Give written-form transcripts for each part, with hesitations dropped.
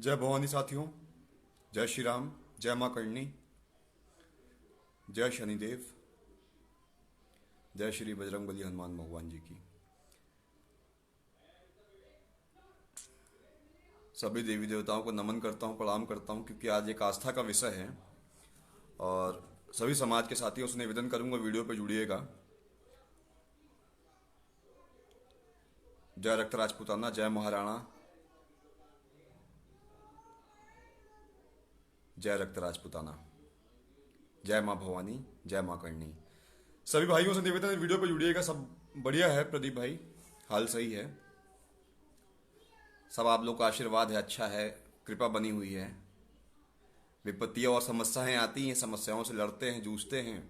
जय भवानी साथियों, जय श्री राम, जय माँ करणी, जय शनिदेव, जय श्री बजरंगबली हनुमान भगवान जी की। सभी देवी देवताओं को नमन करता हूँ, प्रणाम करता हूँ, क्योंकि आज एक आस्था का विषय है और सभी समाज के साथियों से निवेदन करूंगा, वीडियो पे जुड़िएगा। जय रक्त राजपूताना, जय महाराणा, जय रक्त राजपूताना, जय माँ भवानी, जय माँ करणी। सभी भाइयों से निवेदन है, वीडियो पे जुड़िएगा। सब बढ़िया है प्रदीप भाई, हाल सही है, सब आप लोग का आशीर्वाद है, अच्छा है, कृपा बनी हुई है। विपत्तियां और समस्याएं आती हैं, समस्याओं से लड़ते हैं, जूझते हैं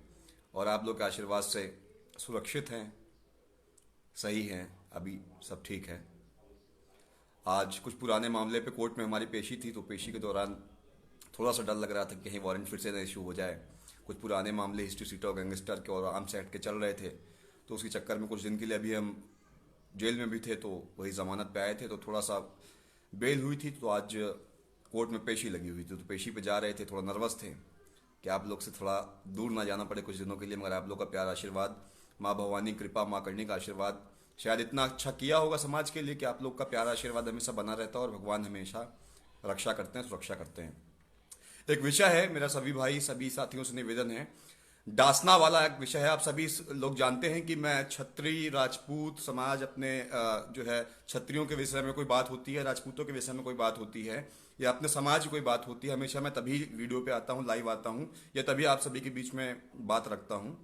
और आप लोग के आशीर्वाद से सुरक्षित हैं, सही हैं, अभी सब ठीक है। आज कुछ पुराने मामले पे कोर्ट में हमारी पेशी थी, तो पेशी के दौरान थोड़ा सा डर लग रहा था कि कहीं वारंट फिर से ना इशू हो जाए। कुछ पुराने मामले हिस्ट्री सीटर और गैंगस्टर के और आर्म्स एक्ट के चल रहे थे, तो उसके चक्कर में कुछ दिन के लिए अभी हम जेल में भी थे, तो वही जमानत पे आए थे, तो थोड़ा सा बेल हुई थी, तो आज कोर्ट में पेशी लगी हुई थी, तो पेशी पे जा रहे थे, थोड़ा नर्वस थे कि आप लोग से थोड़ा दूर ना जाना पड़े कुछ दिनों के लिए। मगर आप लोग का प्यार, आशीर्वाद, माँ भवानी कृपा, माँ करणी का आशीर्वाद शायद इतना अच्छा किया होगा समाज के लिए कि आप लोग का प्यार आशीर्वाद हमेशा बना रहता है और भगवान हमेशा रक्षा करते हैं, सुरक्षा करते हैं। एक विषय है मेरा, सभी भाई सभी साथियों से निवेदन है, डासना वाला एक विषय है। आप सभी लोग जानते हैं कि मैं क्षत्रिय राजपूत समाज, अपने जो है क्षत्रियों के विषय में कोई बात होती है, राजपूतों के विषय में कोई बात होती है, या अपने समाज की कोई बात होती है, हमेशा मैं तभी वीडियो पे आता हूँ, लाइव आता हूँ, या तभी आप सभी के बीच में बात रखता हूँ।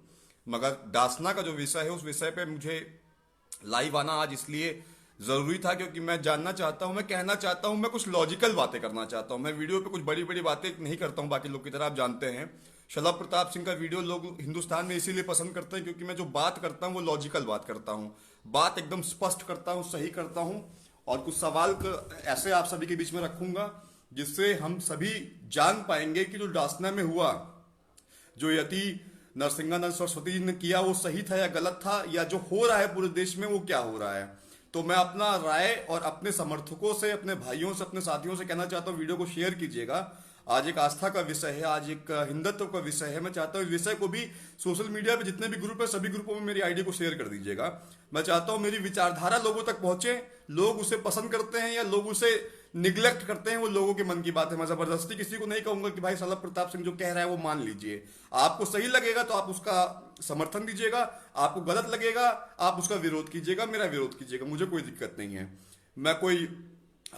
मगर डासना का जो विषय है, उस विषय पे मुझे लाइव आना आज इसलिए जरूरी था क्योंकि मैं जानना चाहता हूं, मैं कहना चाहता हूं, मैं कुछ लॉजिकल बातें करना चाहता हूं। मैं वीडियो पे कुछ बड़ी बड़ी बातें नहीं करता हूं बाकी लोग की तरह, आप जानते हैं। शलभ प्रताप सिंह का वीडियो लोग हिंदुस्तान में इसीलिए पसंद करते हैं क्योंकि मैं जो बात करता हूं वो लॉजिकल बात करता हूं, बात एकदम स्पष्ट करता हूं, सही करता हूं, और कुछ सवाल ऐसे आप सभी के बीच में रखूंगा जिससे हम सभी जान पाएंगे कि जो डासना में हुआ, जो यति नरसिंहानंद सरस्वती जी ने किया, वो सही था या गलत था, या जो हो रहा है पूरे देश में वो क्या हो रहा है। तो मैं अपना राय और अपने समर्थकों से, अपने भाइयों से, अपने साथियों से कहना चाहता हूँ, वीडियो को शेयर कीजिएगा। आज एक आस्था का विषय है, आज एक हिंदुत्व का विषय है। मैं चाहता हूँ इस विषय को भी सोशल मीडिया पे जितने भी ग्रुप है, सभी ग्रुपों में मेरी आईडी को शेयर कर दीजिएगा। मैं चाहता हूँ मेरी विचारधारा लोगों तक पहुंचे, लोग उसे पसंद करते हैं या लोग उसे निग्लेक्ट करते हैं, वो लोगों के मन की बात है। मैं जबरदस्ती किसी को नहीं कहूंगा कि भाई शलभ प्रताप सिंह जो कह रहा है वो मान लीजिए। आपको सही लगेगा तो आप उसका समर्थन दीजिएगा, आपको गलत लगेगा आप उसका विरोध कीजिएगा, मेरा विरोध कीजिएगा, मुझे कोई दिक्कत नहीं है। मैं कोई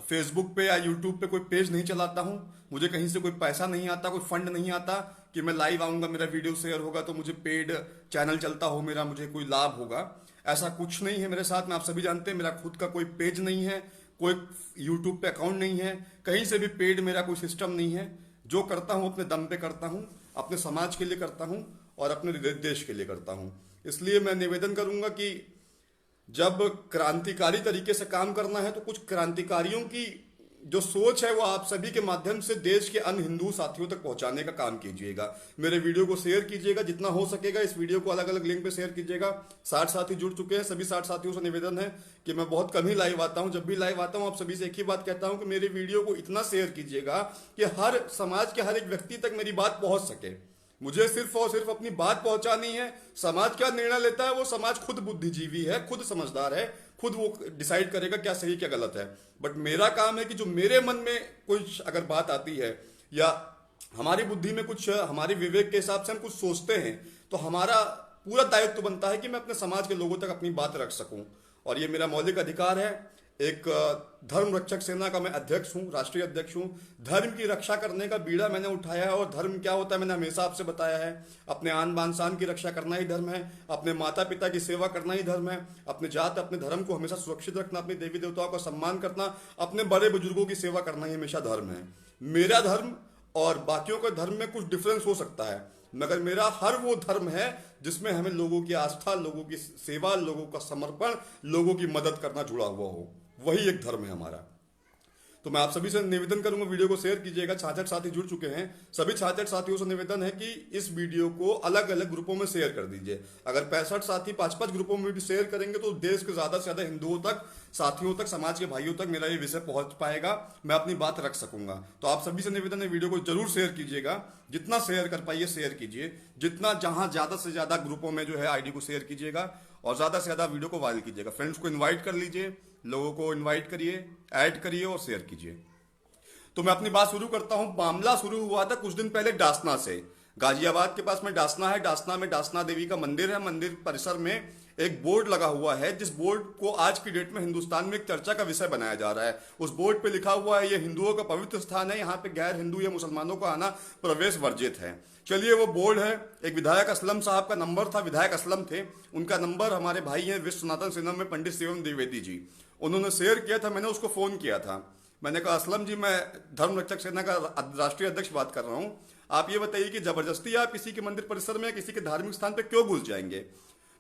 फेसबुक पे या यूट्यूब पे कोई पेज नहीं चलाता हूं, मुझे कहीं से कोई पैसा नहीं आता, कोई फंड नहीं आता कि मैं लाइव आऊंगा, मेरा वीडियो शेयर होगा तो मुझे पेड चैनल चलता हो, मेरा मुझे कोई लाभ होगा। ऐसा कुछ नहीं है मेरे साथ में। आप सभी जानते हैं मेरा खुद का कोई पेज नहीं है, कोई यूट्यूब पे अकाउंट नहीं है, कहीं से भी पेड मेरा कोई सिस्टम नहीं है। जो करता हूं अपने दम पे करता हूं, अपने समाज के लिए करता हूं और अपने देश के लिए करता हूं। इसलिए मैं निवेदन करूंगा कि जब क्रांतिकारी तरीके से काम करना है तो कुछ क्रांतिकारियों की जो सोच है वो आप सभी के माध्यम से देश के अन्य हिंदू साथियों तक पहुंचाने का काम कीजिएगा। मेरे वीडियो को शेयर कीजिएगा जितना हो सकेगा, इस वीडियो को अलग अलग लिंक पे शेयर कीजिएगा। 60 साथी जुड़ चुके हैं, सभी 60 साथियों से निवेदन है कि मैं बहुत कम ही लाइव आता हूं, जब भी लाइव आता हूं आप सभी से एक ही बात कहता हूं कि मेरे वीडियो को इतना शेयर कीजिएगा कि हर समाज के हर एक व्यक्ति तक मेरी बात पहुंच सके। मुझे सिर्फ और सिर्फ अपनी बात पहुंचानी है। समाज क्या निर्णय लेता है वो समाज खुद बुद्धिजीवी है, खुद समझदार है, खुद वो डिसाइड करेगा क्या सही क्या गलत है। बट मेरा काम है कि जो मेरे मन में कुछ अगर बात आती है या हमारी बुद्धि में कुछ, हमारे विवेक के हिसाब से हम कुछ सोचते हैं, तो हमारा पूरा दायित्व बनता है कि मैं अपने समाज के लोगों तक अपनी बात रख सकूं। और ये मेरा मौलिक अधिकार है। एक धर्म रक्षक सेना का मैं अध्यक्ष हूं, राष्ट्रीय अध्यक्ष हूं। धर्म की रक्षा करने का बीड़ा मैंने उठाया है और धर्म क्या होता है मैंने हमेशा आपसे बताया है। अपने आन बान शान की रक्षा करना ही धर्म है, अपने माता पिता की सेवा करना ही धर्म है, अपने जात अपने धर्म को हमेशा सुरक्षित रखना, अपने देवी देवताओं का सम्मान करना, अपने बड़े बुजुर्गों की सेवा करना ही हमेशा धर्म है। मेरा धर्म और बाकियों का धर्म में कुछ डिफरेंस हो सकता है, मगर मेरा हर वो धर्म है जिसमें हमें लोगों की आस्था, लोगों की सेवा, लोगों का समर्पण, लोगों की मदद करना जुड़ा हुआ हो, वही एक धर्म है हमारा। तो मैं आप सभी से निवेदन करूंगा, वीडियो को शेयर कीजिएगा। 66 साथी जुड़ चुके हैं, सभी 66 साथियों से निवेदन है कि इस वीडियो को अलग अलग ग्रुपों में शेयर कर दीजिए। अगर 65 साथी 5-5 ग्रुपों में भी शेयर करेंगे तो देश के ज्यादा से ज्यादा हिंदुओं तक, साथियों तक, समाज के भाइयों तक मेरा ये विषय पहुंच पाएगा, मैं अपनी बात रख सकूंगा। तो आप सभी से निवेदन है, वीडियो को जरूर शेयर कीजिएगा, जितना शेयर कर पाइए शेयर कीजिए, जितना जहां ज्यादा से ज्यादा ग्रुपों में जो है आईडी को शेयर कीजिएगा और ज्यादा से ज्यादा वीडियो को वायरल कीजिएगा। फ्रेंड्स को इन्वाइट कर लीजिए, लोगों को इन्वाइट करिए, ऐड करिए और शेयर कीजिए। तो मैं अपनी बात शुरू करता हूं। मामला शुरू हुआ था कुछ दिन पहले डासना से। गाजियाबाद के पास में डासना है। डासना में डासना देवी का मंदिर है। मंदिर परिसर में एक बोर्ड लगा हुआ है, जिस बोर्ड को आज की डेट में हिंदुस्तान में एक चर्चा का विषय बनाया जा रहा है। उस बोर्ड पे लिखा हुआ है, ये हिंदुओं का पवित्र स्थान है, यहाँ पे गैर हिंदू या मुसलमानों का आना प्रवेश वर्जित है। चलिए, वो बोर्ड है। एक विधायक असलम साहब का नंबर था, विधायक असलम थे, उनका नंबर हमारे भाई हैं विश्व सनातन सेना में पंडित शिवम द्विवेदी जी, उन्होंने शेयर किया था। मैंने उसको फोन किया था। मैंने कहा, असलम जी, मैं धर्म रक्षक सेना का राष्ट्रीय अध्यक्ष बात कर रहा हूं। आप ये बताइए कि जबरदस्ती आप किसी के मंदिर परिसर में या किसी के धार्मिक स्थान पे क्यों घुस जाएंगे?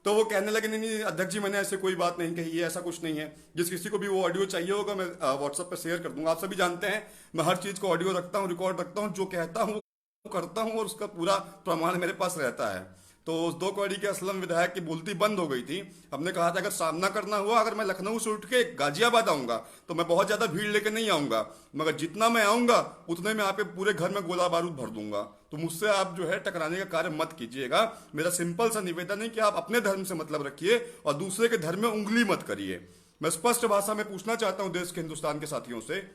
तो वो कहने लगे, नहीं नहीं अध्यक्ष जी, मैंने ऐसे कोई बात नहीं कही है, ऐसा कुछ नहीं है। जिस किसी को भी वो ऑडियो चाहिए होगा मैं व्हाट्सएप पे शेयर कर दूंगा। आप सभी जानते हैं मैं हर चीज को ऑडियो रखता हूँ, रिकॉर्ड रखता हूँ, जो कहता हूँ करता हूँ और उसका पूरा प्रमाण मेरे पास रहता है। तो उस 2 कौड़ी के असलम विधायक की बोलती बंद हो गई थी। हमने कहा था अगर सामना करना हुआ, अगर मैं लखनऊ से उठ के गाजियाबाद आऊंगा तो मैं बहुत ज्यादा भीड़ लेके नहीं आऊंगा, मगर जितना मैं आऊंगा उतने में आपके पूरे घर में गोला बारूद भर दूंगा। तो मुझसे आप जो है टकराने का कार्य मत कीजिएगा। मेरा सिंपल सा निवेदन है कि आप अपने धर्म से मतलब रखिए और दूसरे के धर्म में उंगली मत करिए। मैं स्पष्ट भाषा में पूछना चाहता हूं देश के, हिंदुस्तान के साथियों से।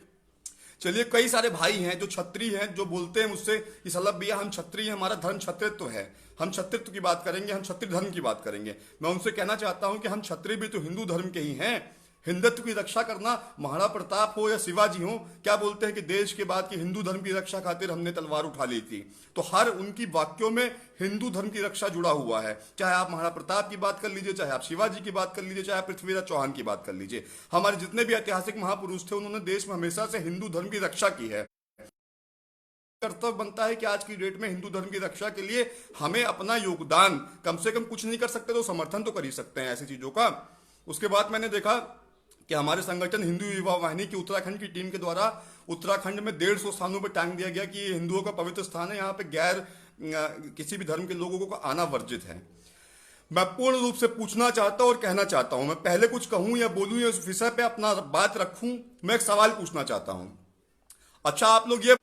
चलिए, कई सारे भाई हैं जो छत्री हैं, जो बोलते हैं मुझसे कि सलभ भैया हम छत्री हैं, हमारा धर्म छत्रित्व है, हम छत्रित्व की बात करेंगे, हम छत्री धर्म की बात करेंगे। मैं उनसे कहना चाहता हूं कि हम छत्री भी तो हिंदू धर्म के ही हैं। हिंदुत्व की रक्षा करना महाराणा प्रताप हो या शिवाजी हो, क्या बोलते हैं कि देश के बाद की हिंदू धर्म की रक्षा खातिर हमने तलवार उठा ली थी। तो हर उनकी वाक्यों में हिंदू धर्म की रक्षा जुड़ा हुआ है। चाहे आप महाराणा प्रताप की बात कर लीजिए, चाहे आप शिवाजी की बात कर लीजिए, चाहे आप पृथ्वीराज चौहान की बात कर लीजिए। हमारे जितने भी ऐतिहासिक महापुरुष थे, उन्होंने देश में हमेशा से हिंदू धर्म की रक्षा की है। कर्तव्य बनता है कि आज की डेट में हिंदू धर्म की रक्षा के लिए हमें अपना योगदान, कम से कम कुछ नहीं कर सकते तो समर्थन तो कर ही सकते हैं ऐसी चीजों का। उसके बाद मैंने देखा कि हमारे संगठन हिंदू युवा वाहिनी की उत्तराखंड की टीम के द्वारा उत्तराखंड में 150 स्थानों पर टांग दिया गया कि ये हिंदुओं का पवित्र स्थान है, यहाँ पे गैर किसी भी धर्म के लोगों को आना वर्जित है। मैं पूर्ण रूप से पूछना चाहता हूं और कहना चाहता हूं, मैं पहले कुछ कहूं या बोलूं या उस विषय पे अपना बात रखूं, मैं एक सवाल पूछना चाहता हूं। अच्छा, आप लोग ये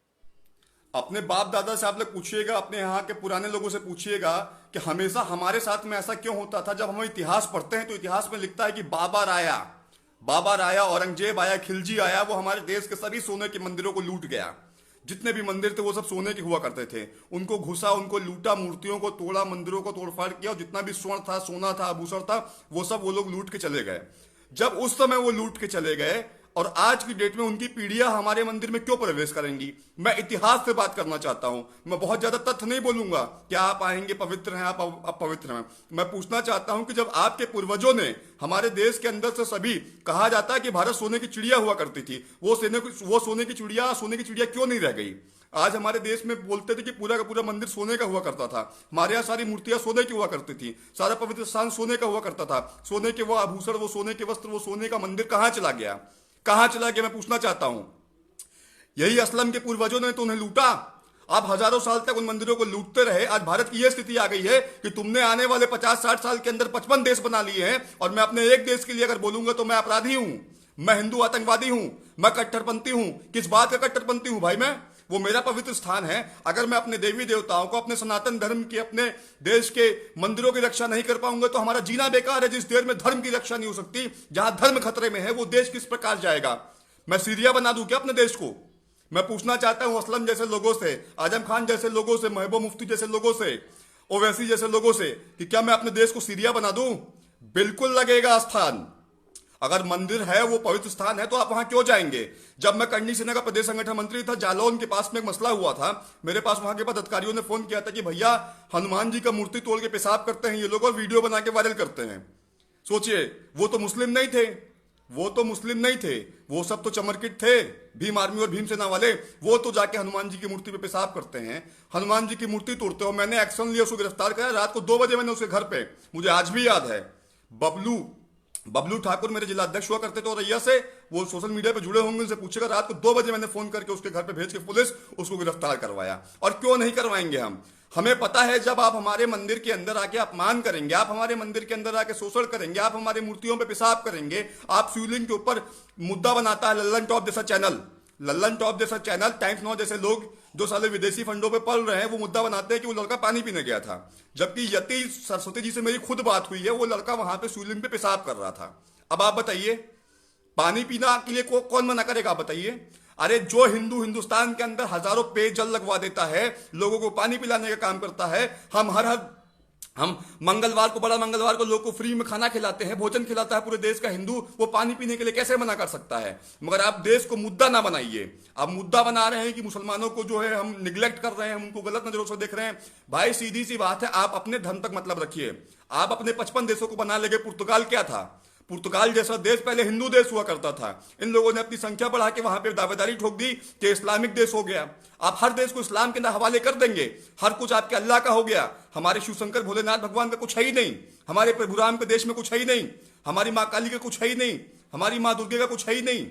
अपने बाप दादा से आप लोग पूछिएगा, अपने यहाँ के पुराने लोगों से पूछिएगा कि हमेशा हमारे साथ में ऐसा क्यों होता था। जब हम इतिहास पढ़ते हैं तो इतिहास में लिखता है कि बाबर आया, औरंगजेब आया, खिलजी आया, वो हमारे देश के सभी सोने के मंदिरों को लूट गया। जितने भी मंदिर थे वो सब सोने के हुआ करते थे। उनको घुसा, उनको लूटा, मूर्तियों को तोड़ा, मंदिरों को तोड़फाड़ किया और जितना भी स्वर्ण था, सोना था, आभूषण था, वो सब वो लोग लूट के चले गए। जब उस समय वो लूट के चले गए और आज की डेट में उनकी पीढ़ियां हमारे मंदिर में क्यों प्रवेश करेंगी? मैं इतिहास से बात करना चाहता हूं। मैं बहुत ज्यादा तथ्य नहीं बोलूंगा कि आप आएंगे पवित्र हैं, आप पवित्र हैं। मैं पूछना चाहता हूं कि जब आपके पूर्वजों ने हमारे देश के अंदर से सभी, कहा जाता है कि भारत सोने की चिड़िया हुआ करती थी, वो सोने की चिड़िया क्यों नहीं रह गई? आज हमारे देश में बोलते थे कि पूरा का पूरा मंदिर सोने का हुआ करता था, हमारे यहाँ सारी मूर्तियां सोने की हुआ करती थी, सारा पवित्र स्थान सोने का हुआ करता था, सोने के वो आभूषण, वो सोने के वस्त्र, वो सोने का मंदिर कहाँ चला गया? मैं पूछना चाहता हूं। यही असलम के पूर्वजों ने तो उन्हें लूटा। आप हजारों साल तक उन मंदिरों को लूटते रहे। आज भारत की यह स्थिति आ गई है कि तुमने आने वाले 50-60 साल के अंदर 55 देश बना लिए हैं और मैं अपने एक देश के लिए अगर बोलूंगा तो मैं अपराधी हूं, मैं हिंदू आतंकवादी हूं, मैं कट्टरपंथी हूं। किस बात का कट्टरपंथी हूं भाई? मैं, वो मेरा पवित्र स्थान है। अगर मैं अपने देवी देवताओं को, अपने सनातन धर्म के, अपने देश के मंदिरों की रक्षा नहीं कर पाऊंगा तो हमारा जीना बेकार है। जिस देश में धर्म की रक्षा नहीं हो सकती, जहां धर्म खतरे में है, वो देश किस प्रकार जाएगा? मैं सीरिया बना दूं क्या अपने देश को? मैं पूछना चाहता हूं असलम जैसे लोगों से, आजम खान जैसे लोगों से, महबूब मुफ्ती जैसे लोगों से, ओवैसी जैसे लोगों से कि क्या मैं अपने देश को सीरिया बना दूं? बिल्कुल लगेगा स्थान। अगर मंदिर है, वो पवित्र स्थान है, तो आप वहां क्यों जाएंगे? जब मैं करनी सेना का प्रदेश संगठन मंत्री था, जालौन के पास में एक मसला हुआ था। मेरे पास वहां के पदाधिकारियों ने फोन किया था कि भैया हनुमान जी का मूर्ति तोड़ के पेशाब करते हैं ये लोग और वीडियो बना के वायरल करते हैं। सोचिए, वो तो मुस्लिम नहीं थे, वो सब तो चमरकिट थे, भीम आर्मी और भीमसेना वाले। वो तो जाके हनुमान जी की मूर्ति पे पेशाब करते हैं, हनुमान जी की मूर्ति तोड़ते हो। मैंने एक्शन लिया, उसको गिरफ्तार किया। रात को 2 बजे मैंने उसके घर पे, मुझे आज भी याद है, बबलू बबलू ठाकुर मेरे जिला अध्यक्ष हुआ करते थे औरैया से, वो सोशल मीडिया पे जुड़े होंगे, उनसे पूछेगा। रात को 2 बजे मैंने फोन करके उसके घर पे भेज के पुलिस उसको गिरफ्तार करवाया। और क्यों नहीं करवाएंगे हम? हमें पता है जब आप हमारे मंदिर के अंदर आके अपमान करेंगे, आप हमारे मंदिर के अंदर आके शोषण करेंगे, आप हमारे मूर्तियों पे पेशाब करेंगे, आप शिवलिंग के ऊपर मुद्दा बनाता है लल्लन टॉप जैसा चैनल, लल्लन टॉप जैसा चैनल, टाइम्स नाउ जैसे लोग जो साले विदेशी फंडों पे पल रहे हैं, वो मुद्दा बनाते हैं कि वो लड़का पानी पीने गया था, जबकि यति सरस्वती जी से मेरी खुद बात हुई है, वो लड़का वहां पे शिवलिंग पे पेशाब कर रहा था। अब आप बताइए, पानी पीना के लिए कौन मना करेगा? आप बताइए। अरे जो हिंदू हिंदुस्तान के अंदर हजारों पेयजल लगवा देता है, लोगों को पानी पिलाने का काम करता है, हम मंगलवार को, बड़ा मंगलवार को लोग को फ्री में खाना खिलाते हैं, भोजन खिलाता है पूरे देश का हिंदू, वो पानी पीने के लिए कैसे मना कर सकता है? मगर आप देश को मुद्दा ना बनाइए। आप मुद्दा बना रहे हैं कि मुसलमानों को जो है हम निगलेक्ट कर रहे हैं, हम उनको गलत नजरों से देख रहे हैं। भाई सीधी सी बात है, आप अपने धर्म तक मतलब रखिए। आप अपने 55 देशों को बना लेंगे। पुर्तगाल क्या था? पुर्तगाल जैसा देश पहले हिंदू देश हुआ करता था। इन लोगों ने अपनी संख्या बढ़ा के वहां पे दावेदारी ठोक दी कि इस्लामिक देश हो गया। आप हर देश को इस्लाम के हवाले कर देंगे, हर कुछ आपके अल्लाह का हो गया। हमारे शिव शंकर भोलेनाथ भगवान का कुछ है ही नहीं, हमारे प्रभु राम के देश में कुछ है ही नहीं, हमारी माँ काली का कुछ है ही नहीं, हमारी माँ दुर्गे का कुछ है ही नहीं,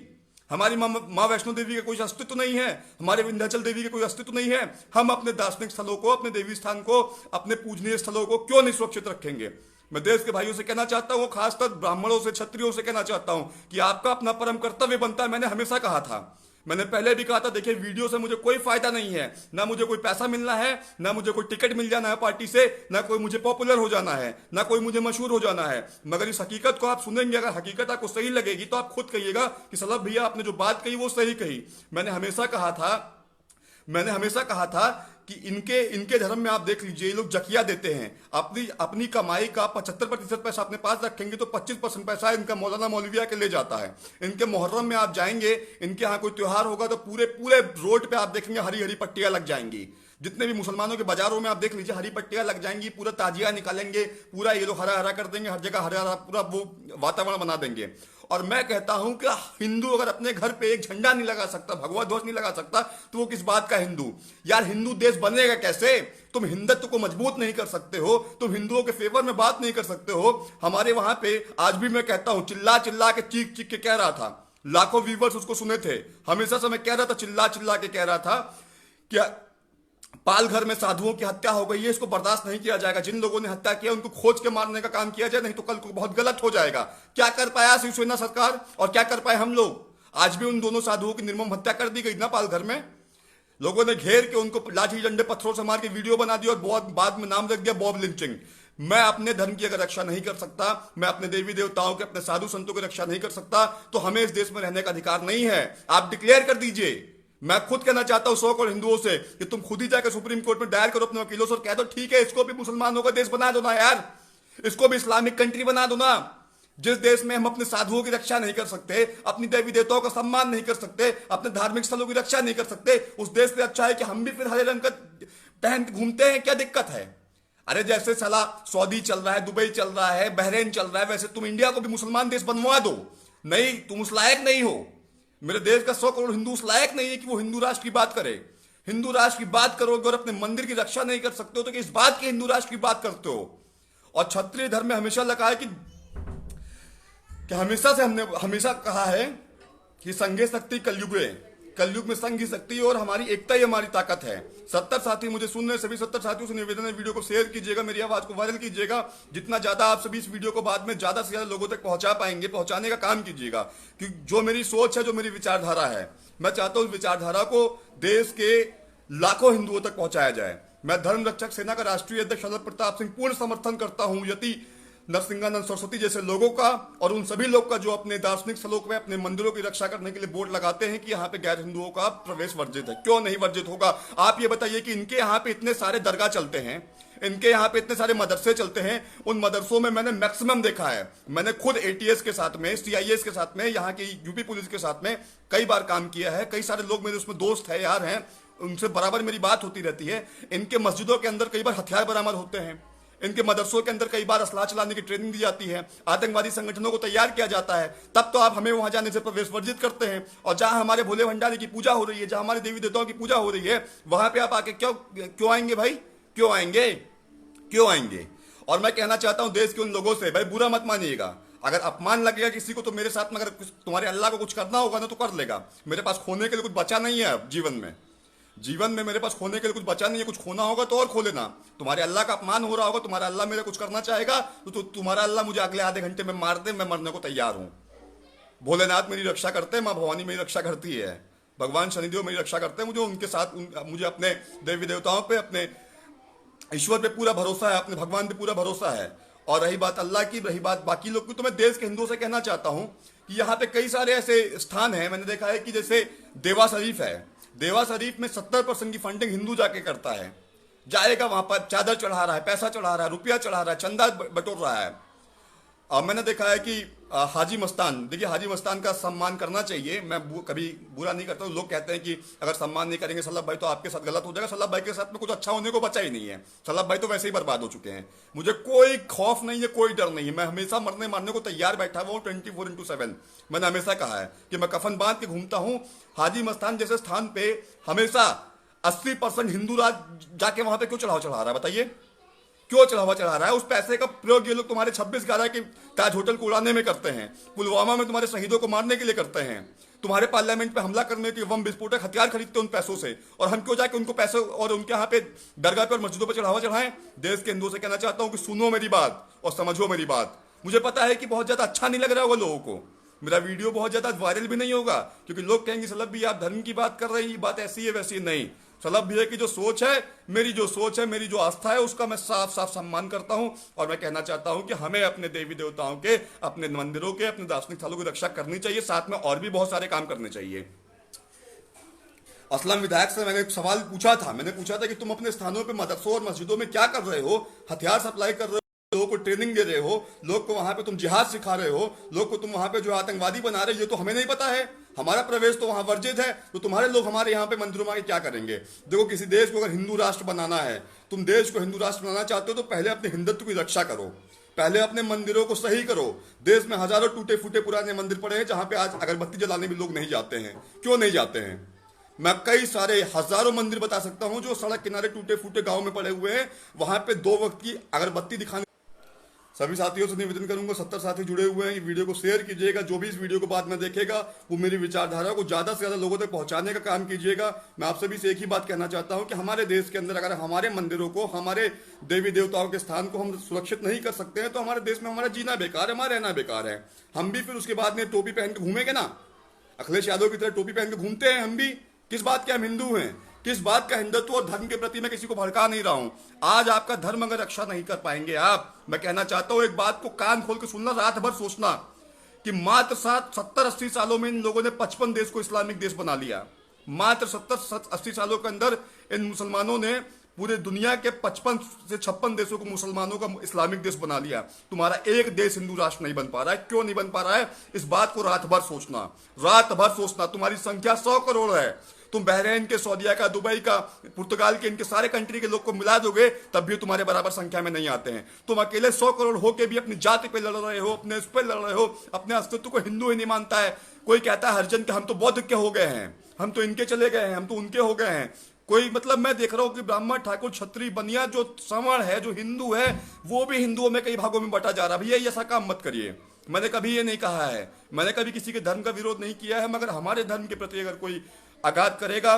हमारी माँ वैष्णो देवी का कोई अस्तित्व नहीं है, हमारे विंध्याचल देवी का कोई अस्तित्व नहीं है। हम अपने दार्शनिक स्थलों को, अपने देवी स्थान को, अपने पूजनीय स्थलों को क्यों नहीं सुरक्षित रखेंगे? मैं देश के भाइयों से कहना चाहता हूं, खासकर ब्राह्मणों से, क्षत्रियों से कहना चाहता हूं कि आपका अपना परम कर्तव्य बनता है। मैंने हमेशा कहा था, मैंने पहले भी कहा था, देखिए वीडियो से मुझे कोई फायदा नहीं है, ना मुझे कोई पैसा मिलना है, ना मुझे कोई टिकट मिल जाना है पार्टी से, ना कोई मुझे पॉपुलर हो जाना है, ना कोई मुझे मशहूर हो जाना है। मगर इस हकीकत को आप सुनेंगे, अगर हकीकत आपको सही लगेगी तो आप खुद कहिएगा कि सलाह भैया आपने जो बात कही वो सही कही। मैंने हमेशा कहा था कि इनके धर्म में आप देख लीजिए, ये लोग जकिया देते हैं। अपनी कमाई का 75% पैसा अपने पास रखेंगे तो 25% पैसा इनका मौलाना मौलविया के ले जाता है। इनके मुहर्रम में आप जाएंगे, इनके यहाँ कोई त्योहार होगा तो पूरे रोड पे आप देखेंगे हरी हरी पट्टियां लग जाएंगी। जितने भी मुसलमानों के बाजारों में आप देख लीजिए हरी पट्टियां लग जाएंगी, पूरा ताजिया निकालेंगे, पूरा ये लोग हरा हरा कर देंगे, हर जगह हरा हरा पूरा वो वातावरण बना देंगे। और मैं कहता हूं कि हिंदू अगर अपने घर पे एक झंडा नहीं लगा सकता, भगवा ध्वज नहीं लगा सकता, तो वो किस बात का हिंदू? यार हिंदू देश बनेगा कैसे? तुम हिंदुत्व को मजबूत नहीं कर सकते हो, तुम हिंदुओं के फेवर में बात नहीं कर सकते हो। हमारे वहां पे आज भी मैं कहता हूं, चिल्ला चिल्ला के चीख चीख के कह रहा था, लाखों व्यूवर्स उसको सुने थे। हमेशा से मैं कह रहा था, चिल्ला चिल्ला के कह रहा था कि पालघर में साधुओं की हत्या हो गई है, इसको बर्दाश्त नहीं किया जाएगा। जिन लोगों ने हत्या किया उनको खोज के मारने का काम किया जाए, नहीं तो कल को बहुत गलत हो जाएगा। क्या कर पाया शिवसेना सरकार और क्या कर पाए हम लोग? आज भी उन दोनों साधुओं की निर्मम हत्या कर दी गई ना पालघर में। लोगों ने घेर के उनको लाठी डंडे पत्थरों से मार के वीडियो बना दी और बहुत बाद में नाम रख दिया बॉब लिंचिंग। मैं अपने धर्म की अगर रक्षा नहीं कर सकता, मैं अपने देवी देवताओं के, अपने साधु संतों की रक्षा नहीं कर सकता, तो हमें इस देश में रहने का अधिकार नहीं है। आप डिक्लेयर कर दीजिए। मैं खुद कहना चाहता हूं 100 करोड़ हिंदुओं से कि तुम खुद ही जाकर सुप्रीम कोर्ट में दायर करो अपने वकीलों से और कह दो ठीक है, इसको भी मुसलमानों का देश बना दो ना यार, इसको भी इस्लामिक कंट्री बना दो ना। जिस देश में हम अपने साधुओं की रक्षा नहीं कर सकते, अपनी देवी देवताओं का सम्मान नहीं कर सकते, अपने धार्मिक स्थलों की रक्षा नहीं कर सकते, उस देश से अच्छा है कि हम भी फिर हरे रंग का पहन घूमते हैं। क्या दिक्कत है? अरे जैसे साला सऊदी चल रहा है, दुबई चल रहा है, बहरीन चल रहा है, वैसे तुम इंडिया को भी मुसलमान देश बनवा दो। नहीं, तुम उस लायक नहीं हो। मेरे देश का 100 करोड़ हिंदू उस लायक नहीं है कि वो हिंदू राष्ट्र की बात करे। हिंदू राष्ट्र की बात करोगे और अपने मंदिर की रक्षा नहीं कर सकते हो तो किस बात की हिंदू राष्ट्र की बात करते हो? और क्षत्रिय धर्म में हमेशा लगा है कि हमेशा से हमने हमेशा कहा है कि संघे शक्ति कलयुगे, कलयुग में संघ ही शक्ति और हमारी एकता ही हमारी ताकत है। 70 साथी मुझे सुन रहे, सभी 70 साथियों से निवेदन है, वीडियो को शेयर कीजिएगा, मेरी आवाज को वायरल कीजिएगा। जितना ज्यादा आप सभी इस वीडियो को बाद में ज्यादा से ज्यादा लोगों तक पहुंचा पाएंगे, पहुंचाने का काम कीजिएगा। क्योंकि जो मेरी सोच है, जो मेरी विचारधारा है, मैं चाहता हूं उस विचारधारा को देश के लाखों हिंदुओं तक पहुंचाया जाए। मैं धर्म रक्षक सेना का राष्ट्रीय अध्यक्ष शरद प्रताप सिंह पूर्ण समर्थन करता हूं यति नरसिंहानंद सरस्वती जैसे लोगों का और उन सभी लोग का जो अपने दार्शनिक स्थलों में, अपने मंदिरों की रक्षा करने के लिए बोर्ड लगाते हैं कि यहाँ पे गैर हिंदुओं का प्रवेश वर्जित है। क्यों नहीं वर्जित होगा? आप ये बताइए कि इनके यहाँ पे इतने सारे दरगाह चलते हैं, इनके यहाँ पे इतने सारे मदरसे चलते हैं, उन मदरसों में मैंने मैक्सिमम देखा है। मैंने खुद ATS के साथ में, CIS के साथ में, यहाँ की यूपी पुलिस के साथ में कई बार काम किया है। कई सारे लोग मेरे उसमें दोस्त है, यार हैं, उनसे बराबर मेरी बात होती रहती है। इनके मस्जिदों के अंदर कई बार हथियार बरामद होते हैं, इनके मदरसों के अंदर कई बार असलाह चलाने की ट्रेनिंग दी जाती है, आतंकवादी संगठनों को तैयार किया जाता है। तब तो आप हमें वहां जाने से प्रवेश वर्जित करते हैं। और जहां हमारे भोले भंडारी की पूजा हो रही है, जहां हमारे देवी देवताओं की पूजा हो रही है, वहां पे आप आके क्यों आएंगे भाई? क्यों आएंगे? और मैं कहना चाहता हूं देश के उन लोगों से, भाई बुरा मत मानिएगा, अगर अपमान लगेगा किसी को तो मेरे साथ में अगर तुम्हारे अल्लाह को कुछ करना होगा ना तो कर लेगा। मेरे पास खोने के लिए कुछ बचा नहीं है अब जीवन में मेरे पास खोने के लिए कुछ बचा नहीं है। कुछ खोना होगा तो और खो लेना। तुम्हारे अल्लाह का अपमान हो रहा होगा, तुम्हारा अल्लाह मेरे कुछ करना चाहेगा तो तुम्हारा अल्लाह मुझे अगले आधे घंटे में मार दे, मैं मरने को तैयार हूं। भोलेनाथ मेरी रक्षा करते हैं, माँ भवानी मेरी रक्षा करती है, भगवान शनिदेव मेरी रक्षा करते हैं। मुझे उनके साथ मुझे अपने देवी देवताओं पे, अपने ईश्वर पे पूरा भरोसा है, अपने भगवान पे पूरा भरोसा है। और रही बात अल्लाह की, रही बात बाकी लोग की, तो मैं देश के हिंदुओं से कहना चाहता हूं कि यहाँ पे कई सारे ऐसे स्थान हैं। मैंने देखा है कि जैसे देवा शरीफ है, देवा शरीफ में 70% की फंडिंग हिंदू जाके करता है, जाएगा वहां पर, चादर चढ़ा रहा है, पैसा चढ़ा रहा है, रुपया चढ़ा रहा है, चंदा बटोर रहा है। मैंने देखा है कि हाजी मस्तान, देखिए हाजी मस्तान का सम्मान करना चाहिए, मैं कभी बुरा नहीं करता हूँ। लोग कहते हैं कि अगर सम्मान नहीं करेंगे सल्लभ भाई तो आपके साथ गलत हो जाएगा। सल्लभ भाई के साथ में कुछ अच्छा होने को बचा ही नहीं है। सल्लभ भाई तो वैसे ही बर्बाद हो चुके हैं। मुझे कोई खौफ नहीं है, कोई डर नहीं है। मैं हमेशा मरने मारने को तैयार बैठा हुआ हूँ 24/7। मैंने हमेशा कहा है कि मैं कफन बांध के घूमता हूँ। हाजी मस्तान जैसे स्थान पे हमेशा 80% हिंदू राज जाके वहां पे क्यों चढ़ावा चढ़ा रहा है, बताइए क्यों चढ़ावा चढ़ा रहा है? उस पैसे का प्रयोग ये लोग तुम्हारे 26/11 के ताज होटल को उड़ाने में करते हैं, पुलवामा में तुम्हारे शहीदों को मारने के लिए करते हैं, तुम्हारे पार्लियामेंट पे हमला करने के बम विस्फोटक हथियार खरीदते हैं उन पैसों से। और हम क्यों जाके उनको पैसे और उनके यहाँ पे दरगाह पे और मस्जिदों पे चढ़ावा चढ़ाएं? देश के हिंदुओं से कहना चाहता हूँ कि सुनो मेरी बात और समझो मेरी बात। मुझे पता है कि बहुत ज्यादा अच्छा नहीं लग रहा होगा लोगों को, मेरा वीडियो बहुत ज्यादा वायरल भी नहीं होगा, क्योंकि लोग कहेंगे सल्लभ भी आप धर्म की बात कर रहे हैं, ये बात ऐसी है वैसी नहीं। सल्लभ भैया की जो सोच है, मेरी जो सोच है, मेरी जो आस्था है, उसका मैं साफ साफ सम्मान करता हूं। और मैं कहना चाहता हूं कि हमें अपने देवी देवताओं के, अपने मंदिरों के, अपने दार्शनिक स्थलों की रक्षा करनी चाहिए, साथ में और भी बहुत सारे काम करने चाहिए। असलम विधायक से मैंने एक सवाल पूछा था, मैंने पूछा था कि तुम अपने स्थानों पे मदरसों और मस्जिदों में क्या कर रहे हो? हथियार सप्लाई कर रहे हो, लोगों को ट्रेनिंग दे रहे हो, लोग को वहां पे तुम जिहाद सिखा रहे हो, लोग को तुम वहां पे जो आतंकवादी बना रहे हो, ये तो हमें नहीं पता है। हमारा प्रवेश तो वहां वर्जित है, तो तुम्हारे लोग हमारे यहाँ पे मंदिरों में आके क्या करेंगे? देखो, किसी देश को अगर हिंदू राष्ट्र बनाना है, तुम देश को हिंदू राष्ट्र बनाना चाहते हो तो पहले अपने हिंदुत्व की रक्षा करो, पहले अपने मंदिरों को सही करो। देश में हजारों टूटे फूटे पुराने मंदिर पड़े हैं जहां पे आज अगरबत्ती जलाने भी लोग नहीं जाते हैं। क्यों नहीं जाते हैं? मैं कई सारे हजारों मंदिर बता सकता हूं जो सड़क किनारे टूटे फूटे गांव में पड़े हुए हैं, वहां पे 2 वक्त की अगरबत्ती दिखाने। सभी साथियों से निवेदन करूंगा, 70 साथी जुड़े हुए हैं, ये वीडियो को शेयर कीजिएगा। जो भी इस वीडियो को बाद में देखेगा वो मेरी विचारधारा को ज्यादा से ज्यादा लोगों तक पहुंचाने का काम कीजिएगा। मैं आप सभी से एक ही बात कहना चाहता हूं कि हमारे देश के अंदर अगर हमारे मंदिरों को, हमारे देवी देवताओं के स्थान को हम सुरक्षित नहीं कर सकते हैं तो हमारे देश में हमारा जीना बेकार है, हमारा रहना बेकार है। हम भी फिर उसके बाद में टोपी पहन के घूमेंगे ना, अखिलेश यादव की तरह टोपी पहन के घूमते हैं हम भी। किस बात के हम हिंदू हैं? किस बात का हिंदुत्व और धर्म के प्रति मैं किसी को भड़का नहीं रहा हूं। आज आपका धर्म अगर रक्षा नहीं कर पाएंगे आप, मैं कहना चाहता हूं एक बात को कान खोल के सुनना, रात भर सोचना कि मात्र 70-80 सालों में इन लोगों ने 55 देश को इस्लामिक देश बना लिया। मात्र 70-80 सालों के अंदर इन मुसलमानों ने पूरे दुनिया के 55 से 56 देशों को मुसलमानों का इस्लामिक देश बना लिया। तुम्हारा एक देश हिंदू राष्ट्र नहीं बन पा रहा है। क्यों नहीं बन पा रहा है? इस बात को रात भर सोचना, रात भर सोचना। तुम्हारी संख्या 100 करोड़ है, तुम बहरीन के, सऊदीया का, दुबई का, पुर्तगाल के, इनके सारे कंट्री के लोग को मिला दोगे तब भी तुम्हारे बराबर संख्या में नहीं आते हैं। तुम अकेले 100 करोड़ होके भी अपनी जाति पे लड़ रहे हो, अपने इस पे लड़ रहे हो, अपने अस्तित्व को हिंदू ही नहीं मानता है। कोई कहता है हरिजन के, हम तो बौद्ध के हो गए हैं, हम तो इनके चले गए हैं, हम तो उनके हो गए हैं। कोई मतलब मैं देख रहा हूं कि ब्राह्मण, ठाकुर, क्षत्रिय, बनिया, जो सवर्ण है, जो हिंदू है, वो भी हिंदुओं में कई भागों में बटा जा रहा है। भैया ऐसा काम मत करिए। मैंने कभी ये नहीं कहा है, मैंने कभी किसी के धर्म का विरोध नहीं किया है, मगर हमारे धर्म के प्रति अगर कोई आघात करेगा,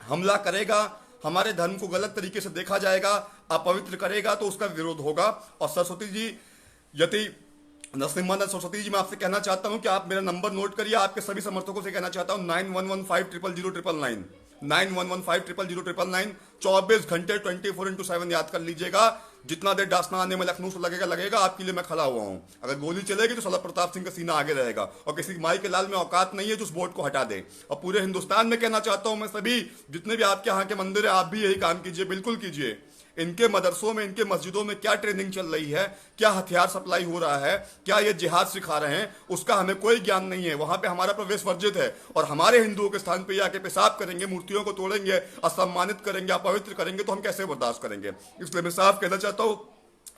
हमला करेगा, हमारे धर्म को गलत तरीके से देखा जाएगा, अपवित्र करेगा, तो उसका विरोध होगा। और सरस्वती जी, यदि नरसिम्हानंद सरस्वती जी, मैं आपसे कहना चाहता हूं कि आप मेरा नंबर नोट करिए। आपके सभी समर्थकों से कहना चाहता हूं 9115000999 9115000999 24 घंटे 24/7 याद कर लीजिएगा। जितना देर डासना आने में लखनऊ से लगेगा आपके लिए मैं खड़ा हुआ हूं। अगर गोली चलेगी तो सल्लभ प्रताप सिंह का सीना आगे रहेगा, और किसी माई के लाल में औकात नहीं है जो उस बोर्ड को हटा दे। और पूरे हिंदुस्तान में कहना चाहता हूं मैं, सभी जितने भी आपके यहाँ के मंदिर है, आप भी यही काम कीजिए, बिल्कुल कीजिए। इनके मदरसों में, इनके मस्जिदों में क्या ट्रेनिंग चल रही है, क्या हथियार सप्लाई हो रहा है, क्या ये जिहाद सिखा रहे हैं, उसका हमें कोई ज्ञान नहीं है। वहां पे हमारा प्रवेश वर्जित है, और हमारे हिंदुओं के स्थान पे आके पेशाब करेंगे, मूर्तियों को तोड़ेंगे, असम्मानित करेंगे, अपवित्र करेंगे, तो हम कैसे बर्दाश्त करेंगे? इसलिए मैं साफ कहना चाहता हूं,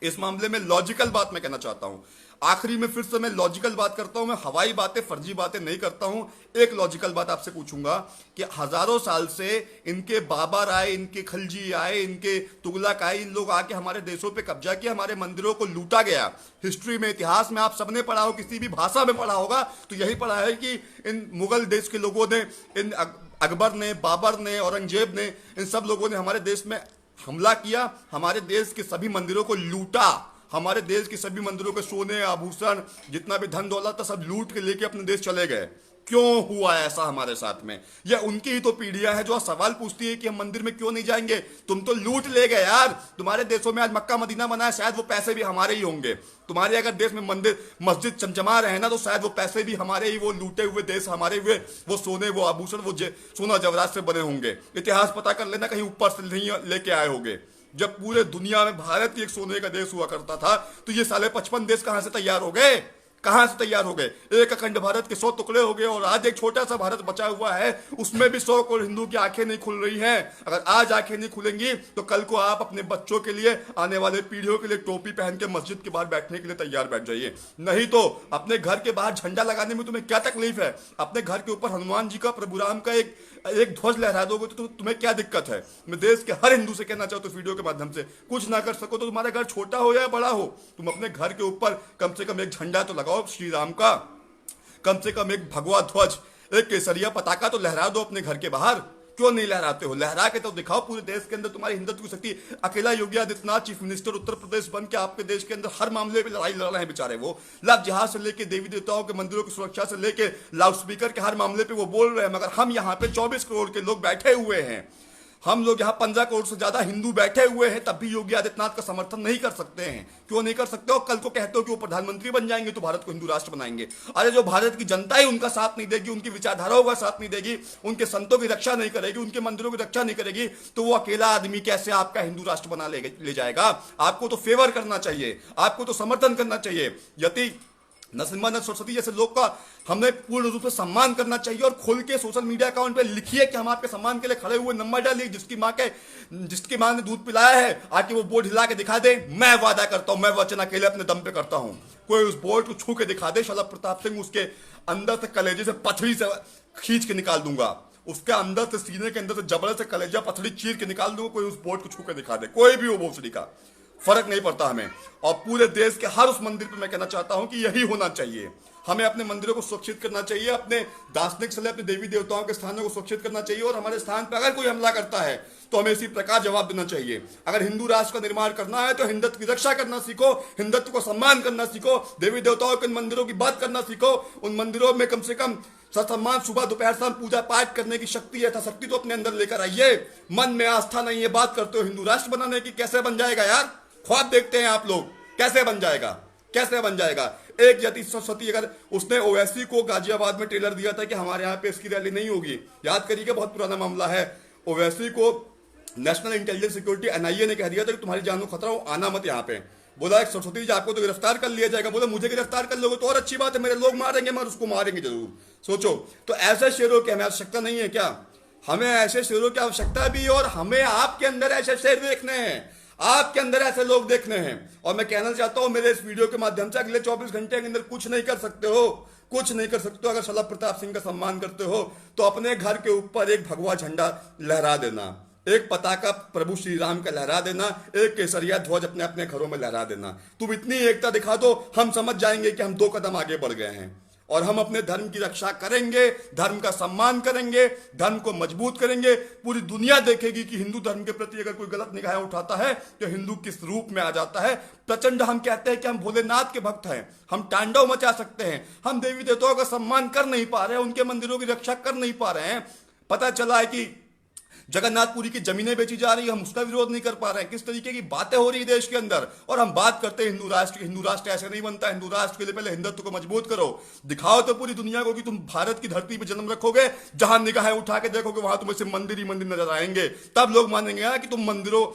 इस मामले में लॉजिकल बात मैं कहना चाहता हूं। आखिरी में फिर से मैं लॉजिकल बात करता हूं, मैं हवाई बातें फर्जी बातें नहीं करता हूं। एक लॉजिकल बात आपसे पूछूंगा कि हजारों साल से इनके बाबर आए, इनके खलजी आए, इनके तुगलक आए, इन लोग आके हमारे देशों पे कब्जा किया, हमारे मंदिरों को लूटा गया। हिस्ट्री में, इतिहास में आप सबने पढ़ा हो, किसी भी भाषा में पढ़ा होगा तो यही पढ़ा है कि इन मुगल देश के लोगों ने, इन अकबर ने, बाबर ने, औरंगजेब ने, इन सब लोगों ने हमारे देश में हमला किया, हमारे देश के सभी मंदिरों को लूटा, हमारे देश के सभी मंदिरों के सोने, आभूषण, जितना भी धन दौलत था सब लूट के लेके अपने देश चले गए। क्यों हुआ ऐसा हमारे साथ में? यह उनकी ही तो पीढ़ियां हैं जो आज सवाल पूछती है कि हम मंदिर में क्यों नहीं जाएंगे, तुम तो लूट ले गए यार। तुम्हारे देशों में आज मक्का मदीना बना है, शायद वो पैसे भी हमारे ही होंगे। तुम्हारे अगर देश में मंदिर मस्जिद चमचमा रहे ना तो शायद वो पैसे भी हमारे ही, वो लूटे हुए देश हमारे हुए, वो सोने, वो आभूषण, वो सोना जवरात से बने होंगे। इतिहास पता कर लेना, कहीं ऊपर से नहीं लेके आए होंगे। जब पूरे दुनिया में भारत ही एक सोने का देश हुआ करता था तो ये साले 55 देश कहां से तैयार हो गए? कहां से तैयार हो गए? एक अखंड भारत के 100 टुकड़े हो गए और आज एक छोटा सा भारत बचा हुआ है, उसमें भी 100 करोड़ हिंदू की आंखें नहीं खुल रही हैं। अगर आज आंखें नहीं खुलेंगी तो कल को आप अपने बच्चों के लिए, आने वाले पीढ़ियों के लिए टोपी पहन के मस्जिद के बाहर बैठने के लिए तैयार बैठ जाइए। नहीं तो अपने घर के बाहर झंडा लगाने में तुम्हें क्या तकलीफ है? अपने घर के ऊपर हनुमान जी का, प्रभु राम का एक ध्वज लहरा दोगे तो तुम्हें क्या दिक्कत है? मैं देश के हर हिंदू से कहना चाहता हूं वीडियो के माध्यम से, कुछ ना कर सको तो तुम्हारा घर छोटा हो या बड़ा हो, तुम अपने घर के ऊपर कम से कम एक झंडा तो लगाओ श्री राम का, कम से कम एक भगवा ध्वज, एक केसरिया पताका तो लहरा दो अपने घर के बाहर। क्यों नहीं लहराते हो? लहरा के तो दिखाओ पूरे देश के अंदर तुम्हारी हिंदुत्व की शक्ति। अकेला योगी आदित्यनाथ चीफ मिनिस्टर उत्तर प्रदेश बन के आपके देश के अंदर हर मामले पे लड़ाई लड़ रहे हैं बेचारे। वो लव जिहाद से लेके देवी देवताओं के मंदिरों की सुरक्षा से लेके लाउड स्पीकर के हर मामले पे वो बोल रहे हैं, मगर हम यहाँ पे 24 करोड़ के लोग बैठे हुए हैं, हम लोग यहाँ 15 करोड़ से ज्यादा हिंदू बैठे हुए हैं, तब भी योगी आदित्यनाथ का समर्थन नहीं कर सकते हैं। क्यों नहीं कर सकते हो? कल को कहते हो कि वो प्रधानमंत्री बन जाएंगे तो भारत को हिंदू राष्ट्र बनाएंगे। अरे जो भारत की जनता ही उनका साथ नहीं देगी, उनकी विचारधाराओं का साथ नहीं देगी, उनके संतों की रक्षा नहीं करेगी, उनके मंदिरों की रक्षा नहीं करेगी, तो वो अकेला आदमी कैसे आपका हिंदू राष्ट्र बना ले जाएगा? आपको तो फेवर करना चाहिए, आपको तो समर्थन करना चाहिए। यदि नरसिम्हानंद सरस्वती जैसे लोग का हमें पूर्ण रूप से सम्मान करना चाहिए और खोल के सोशल मीडिया अकाउंट पे लिखिए कि हम आपके सम्मान के लिए खड़े हुए, नंबर डालिए। जिसकी मां ने दूध पिलाया है आके वो बोर्ड हिला के दिखा दे। मैं वादा करता हूं, मैं वचन अकेले अपने दम पे करता हूं, कोई उस बोर्ड को छू के दिखा दे, शाला प्रताप सिंह उसके अंदर से कलेजे से पथड़ी से खींच के निकाल दूंगा, उसके अंदर से सीने के अंदर से जबड़े से कलेजा पथड़ी चीर के निकाल दूंगा। कोई उस बोर्ड को छू के दिखा दे, कोई भी हो भोसड़ी का, फर्क नहीं पड़ता हमें। और पूरे देश के हर उस मंदिर पे मैं कहना चाहता हूं कि यही होना चाहिए। हमें अपने मंदिरों को सुरक्षित करना चाहिए, अपने दार्शनिक स्थल, अपने देवी देवताओं के स्थानों को सुरक्षित करना चाहिए, और हमारे स्थान पर अगर कोई हमला करता है तो हमें इसी प्रकार जवाब देना चाहिए। अगर हिंदू राष्ट्र का निर्माण करना है तो हिंदुत्व की रक्षा करना सीखो, हिंदुत्व को सम्मान करना सीखो, देवी देवताओं के मंदिरों की बात करना सीखो, उन मंदिरों में कम से कम सत्सम्मान सुबह दोपहर शाम पूजा पाठ करने की शक्ति है, शक्ति तो अपने अंदर लेकर आइए। मन में आस्था नहीं है, बात करते हो हिंदू राष्ट्र बनाने की, कैसे बन जाएगा यार? ख्वाब देखते हैं आप लोग, कैसे बन जाएगा? कैसे बन जाएगा? एक जाति सरस्वती, अगर उसने ओवैसी को गाजियाबाद में ट्रेलर दिया था कि हमारे यहाँ पे इसकी रैली नहीं होगी, याद करिए, बहुत पुराना मामला है। ओवैसी को नेशनल इंटेलिजेंस सिक्योरिटी एनआईए ने कह दिया था कि तुम्हारी जान को खतरा हो, आना मत यहाँ पे। बोला एक सरस्वती जी आपको तो गिरफ्तार कर लिया जाएगा। बोला मुझे गिरफ्तार कर लोगे तो और अच्छी बात है, मेरे लोग मारेंगे मगर उसको मारेंगे जरूर। सोचो, तो ऐसे शेरों की हमें आवश्यकता नहीं है क्या? हमें ऐसे शेरों की आवश्यकता भी, और हमें आपके अंदर ऐसे शेर देखने हैं, आपके अंदर ऐसे लोग देखने हैं। और मैं कहना चाहता हूं मेरे इस वीडियो के माध्यम से, अगले 24 घंटे के अंदर कुछ नहीं कर सकते हो, कुछ नहीं कर सकते हो। अगर शलभ प्रताप सिंह का सम्मान करते हो तो अपने घर के ऊपर एक भगवा झंडा लहरा देना, एक पताका प्रभु श्री राम का लहरा देना, एक केसरिया ध्वज अपने अपने घरों में लहरा देना। तुम इतनी एकता दिखा दो, हम समझ जाएंगे कि हम 2 कदम आगे बढ़ गए हैं, और हम अपने धर्म की रक्षा करेंगे, धर्म का सम्मान करेंगे, धर्म को मजबूत करेंगे। पूरी दुनिया देखेगी कि हिंदू धर्म के प्रति अगर कोई गलत निगाहें उठाता है तो हिंदू किस रूप में आ जाता है। प्रचंड हम कहते हैं कि हम भोलेनाथ के भक्त हैं, हम तांडव मचा सकते हैं, हम देवी देवताओं का सम्मान कर नहीं पा रहे हैं, उनके मंदिरों की रक्षा कर नहीं पा रहे हैं। पता चला है कि जगन्नाथपुरी की जमीनें बेची जा रही है, हम उसका विरोध नहीं कर पा रहे हैं। किस तरीके की बातें हो रही है देश के अंदर, और हम बात करते हैं हिंदू राष्ट्र की। हिंदू राष्ट्र ऐसे नहीं बनता। हिंदू राष्ट्र के लिए पहले हिंदुत्व को मजबूत करो, दिखाओ तो पूरी दुनिया को कि तुम भारत की धरती पर जन्म रखोगे, जहां निगाहें उठा के देखोगे वहां तुम्हें सिर्फ मंदिर ही मंदिर नजर आएंगे। तब लोग मानेंगे कि तुम मंदिरों,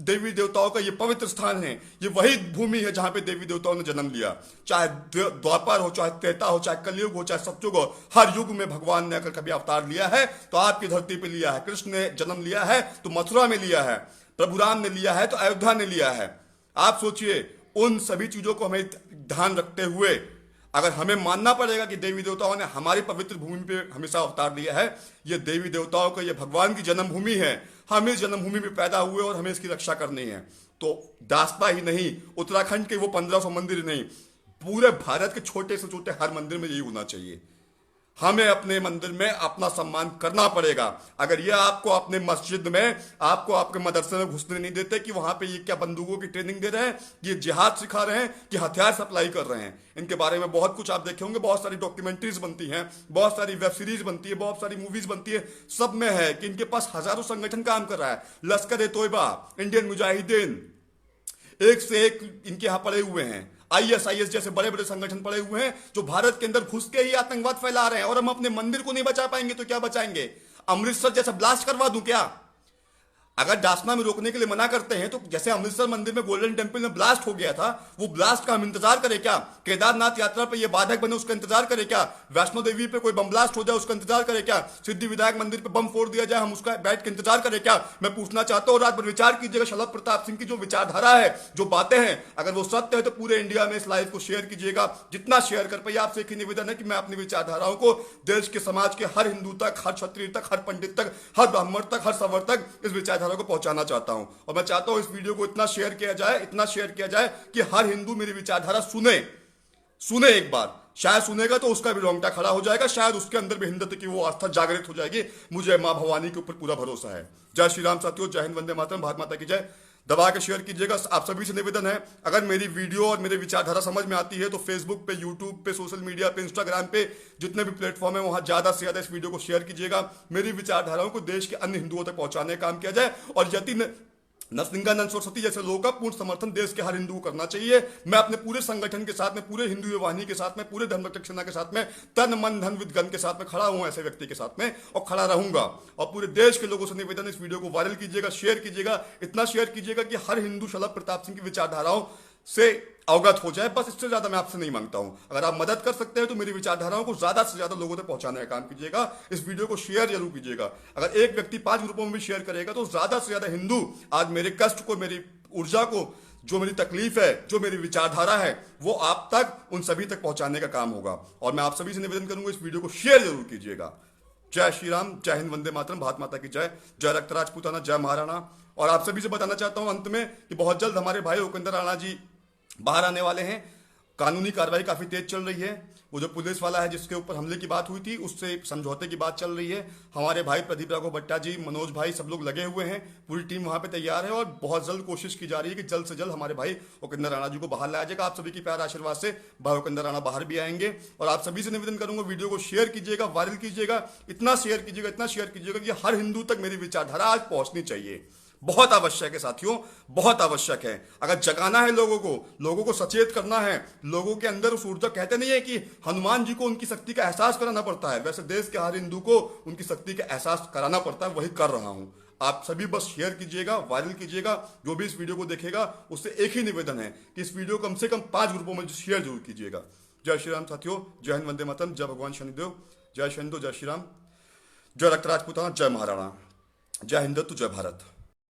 देवी देवताओं का ये पवित्र स्थान है, ये वही भूमि है जहां पे देवी देवताओं ने जन्म लिया। चाहे द्वापर हो, चाहे त्रेता हो, चाहे कलयुग हो, चाहे सतयुग हो, हर युग में भगवान ने अगर कभी अवतार लिया है तो आपकी धरती पे लिया है। कृष्ण ने जन्म लिया है तो मथुरा में लिया है, प्रभु राम ने लिया है तो अयोध्या ने लिया है। आप सोचिए, उन सभी चीजों को हमें ध्यान रखते हुए अगर हमें मानना पड़ेगा कि देवी देवताओं ने हमारी पवित्र भूमि पे हमेशा अवतार लिया है, ये देवी देवताओं का, ये भगवान की जन्मभूमि है, हम इस जन्मभूमि में पैदा हुए और हमें इसकी रक्षा करनी है, तो दासपा ही नहीं, उत्तराखंड के वो 1500 मंदिर नहीं, पूरे भारत के छोटे से छोटे हर मंदिर में यही होना चाहिए। हमें अपने मंदिर में अपना सम्मान करना पड़ेगा। अगर ये आपको अपने मस्जिद में, आपको आपके मदरसे में घुसने नहीं देते कि वहां पे ये क्या बंदूकों की ट्रेनिंग दे रहे हैं, ये जिहाद सिखा रहे हैं, कि हथियार सप्लाई कर रहे हैं, इनके बारे में बहुत कुछ आप देखे होंगे। बहुत सारी डॉक्यूमेंट्रीज बनती हैं, बहुत सारी वेब सीरीज बनती है, बहुत सारी मूवीज बनती है, सब में है कि इनके पास हजारों संगठन काम कर रहा है। लश्कर ए तोयबा, इंडियन मुजाहिदीन, एक से एक इनके यहां पड़े हुए हैं। ISIS जैसे बड़े बड़े संगठन पड़े हुए हैं जो भारत के अंदर घुस के ही आतंकवाद फैला रहे हैं, और हम अपने मंदिर को नहीं बचा पाएंगे तो क्या बचाएंगे? अमृतसर जैसा ब्लास्ट करवा दूं क्या? अगर डासना में रोकने के लिए मना करते हैं तो जैसे अमृतसर मंदिर में गोल्डन टेम्पल में ब्लास्ट हो गया था, वो ब्लास्ट का हम इंतजार करें क्या? केदारनाथ यात्रा पे ये बाधक बने उसका इंतजार करें क्या? वैष्णो देवी पे कोई बम ब्लास्ट हो जाए उसका इंतजार करें क्या? सिद्धि विनायक मंदिर पे बम फोड़ दिया जाए हम उसका बैठ के इंतजार करें क्या? मैं पूछना चाहता हूँ, रात भर विचार कीजिएगा। शलभ प्रताप सिंह की जो विचारधारा है, जो बातें हैं, अगर वो सत्य है तो पूरे इंडिया में इस लाइव को शेयर कीजिएगा। जितना शेयर कर पाइए। आपसे एक ही निवेदन है कि मैं अपनी विचारधाराओं को देश के समाज के हर हिंदू तक, हर क्षत्रिय तक, हर पंडित तक, हर ब्राह्मण तक, हर सवर तक इस विचारधारा को पहुंचाना चाहता हूं। और मैं चाहता हूं इस वीडियो को इतना शेयर किया जाए, इतना शेयर किया जाए कि हर हिंदू मेरी विचारधारा सुने एक बार। शायद सुनेगा तो उसका भी रोंगटा खड़ा हो जाएगा, शायद उसके अंदर भी हिंदुत्व की वो आस्था जागृत हो जाएगी। मुझे मां भवानी के ऊपर पूरा भरोसा है। जय श्री राम साथियों, जय हिंद, वंदे मातरम, भारत माता की जय। दबा के शेयर कीजिएगा। आप सभी से निवेदन है, अगर मेरी वीडियो और मेरी विचारधारा समझ में आती है तो फेसबुक पे, यूट्यूब पे, सोशल मीडिया पे, इंस्टाग्राम पे, जितने भी प्लेटफॉर्म है वहां ज्यादा से ज्यादा इस वीडियो को शेयर कीजिएगा। मेरी विचारधाराओं को देश के अन्य हिंदुओं तक पहुंचाने का काम किया जाए, और यति नरसिंहानंद सरस्वती जैसे लोगों का पूर्ण समर्थन देश के हर हिंदू को करना चाहिए। मैं अपने पूरे संगठन के साथ में, पूरे हिंदू वाहिनी के साथ में, पूरे धर्म रक्षक सेना के साथ में, तन मन धन विद के साथ में खड़ा हूं, ऐसे व्यक्ति के साथ में, और खड़ा रहूंगा। और पूरे देश के लोगों से निवेदन, इस वीडियो को वायरल कीजिएगा, शेयर कीजिएगा, इतना शेयर कीजिएगा कि हर हिंदू शलभ प्रताप सिंह की विचारधाराओं से अवगत हो जाए। बस इससे ज्यादा मैं आपसे नहीं मांगता हूं। अगर आप मदद कर सकते हैं तो मेरी विचारधाराओं को ज्यादा से ज्यादा लोगों तक पहुंचाने का काम कीजिएगा। इस वीडियो को शेयर जरूर कीजिएगा। अगर एक व्यक्ति 5 ग्रुपों में भी शेयर करेगा तो ज्यादा से ज्यादा हिंदू आज मेरे कष्ट को, मेरी ऊर्जा को, जो मेरी तकलीफ है, जो मेरी विचारधारा है, वो आप तक, उन सभी तक पहुंचाने का काम होगा। और मैं आप सभी से निवेदन करूंगा, इस वीडियो को शेयर जरूर कीजिएगा। जय श्री राम, जय हिंद, वंदे मातरम, भारत माता की जय। जय रक्त राजपूताना, जय महाराणा। और आप सभी से बताना चाहता हूं अंत में कि बहुत जल्द हमारे भाई उपेंद्र राणा जी बाहर आने वाले हैं। कानूनी कार्रवाई काफी तेज चल रही है। वो जो पुलिस वाला है जिसके ऊपर हमले की बात हुई थी, उससे समझौते की बात चल रही है। हमारे भाई प्रदीप राघव भट्टा जी, मनोज भाई, सब लोग लगे हुए हैं। पूरी टीम वहां पे तैयार है और बहुत जल्द कोशिश की जा रही है कि जल्द से जल्द हमारे भाई उपेंद्र राणा जी को बाहर लाया जाएगा। आप सभी की प्यार आशीर्वाद से भाई उपेंद्र राणा बाहर भी आएंगे। और आप सभी से निवेदन करूंगा, वीडियो को शेयर कीजिएगा, वायरल कीजिएगा, इतना शेयर कीजिएगा, इतना शेयर कीजिएगा कि हर हिंदू तक मेरी विचारधारा आज पहुंचनी चाहिए। बहुत आवश्यक है साथियों, बहुत आवश्यक है। अगर जगाना है लोगों को सचेत करना है, लोगों के अंदर उस ऊर्जा, कहते नहीं है कि हनुमान जी को उनकी शक्ति का एहसास कराना पड़ता है, वैसे देश के हर हिंदू को उनकी शक्ति का एहसास कराना पड़ता है। वही कर रहा हूं। आप सभी बस शेयर कीजिएगा, वायरल कीजिएगा। जो भी इस वीडियो को देखेगा उससे एक ही निवेदन है कि इस वीडियो को कम से कम 5 ग्रुपों में शेयर जरूर कीजिएगा। जय श्री राम साथियों, जय हिंद, वंदे मातरम, जय भगवान शनिदेव, जय शनिदेव, जय श्री राम, जय रक्त राजपूताना, जय महाराणा, जय हिंदुत्व, जय भारत।